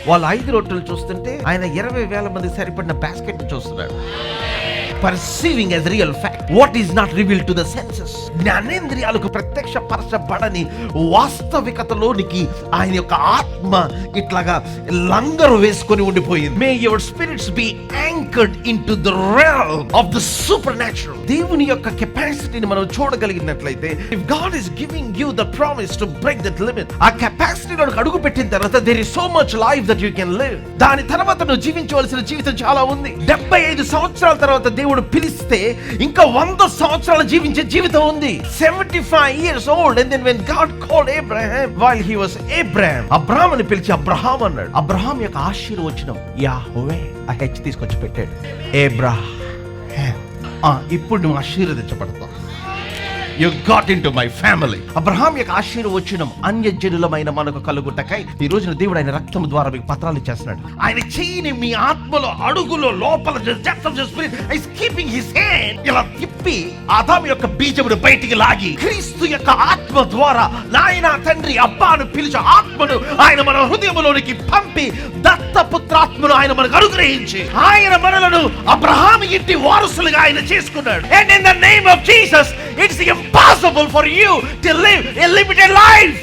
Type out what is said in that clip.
వాళ్ళు 5 రొట్టెలు చూస్తుంటే ఆయన 20,000 మందికి సరిపడిన బాస్కెట్ చూస్తున్నాడు. Perceiving as real fact what is not revealed to the senses. జ్ఞానేంద్రియాలకు ప్రత్యక్షపరచబడని వాస్తవికతలోనికి ఆయన యొక్క ఆత్మ ఇట్లాగా లంగరు వేసుకొని ఉండిపోయింది. May your spirits be anchored into the realm of the supernatural. దేవుని యొక్క కెపాసిటీని మనం చూడగలిగినట్లయితే, if God is giving you the promise to break that limit, ఆ కెపాసిటీలో అడుగు పెట్టిన తర్వాత there is so much life that you can live. దాని తర్వాత నువ్వు జీవించవలసిన జీవితం చాలా ఉంది. 75 సంవత్సరాల తర్వాత దేవుడు పిలిస్తే ఇంకా 100 సంవత్సరాలు జీవించే జీవితం ఉంది. 75 years old, and then when God called Abraham while he was Abraham, అబ్రాహాముని పిలిచి అబ్రహాం అన్నాడు. అబ్రహాం యొక్క ఆశీర్వచనం యాహోవే, ఆ హెచ్ తీసుకొచ్చి పెట్టాడు. అబ్రహాం, ఇప్పుడు నువ్వు ఆశీర్వదించబడతావు. You got into my family. Abraham యొక్క ఆశీర్వచనం అన్యజనులమైన మనకు కలుగుటకై ఈ రోజున దేవుడు ఆయన రక్తం ద్వారా మీకు పత్రాలు ఇచ్చేస్తున్నాడు. ఆయన చెయ్యిని మీ ఆత్మలో అడుగులో లోపల depth of the spirit is keeping his hand ఇలా తిప్పి ఆదాము యొక్క బీజమును బయటికి లాగి క్రీస్తు యొక్క ఆత్మ ద్వారా నాయన తండ్రి అబ్బాను పిలిచి ఆత్మను ఆయన మన హృదయంలోనికి పంపి దత్తపుత్రాత్మను ఆయన మనకు అనుగ్రహించి ఆయన మనలను అబ్రహాం ఇంటి వారసులుగా ఆయన చేసుకున్నాడు. And in the name of Jesus, it's impossible for you to live a limited life.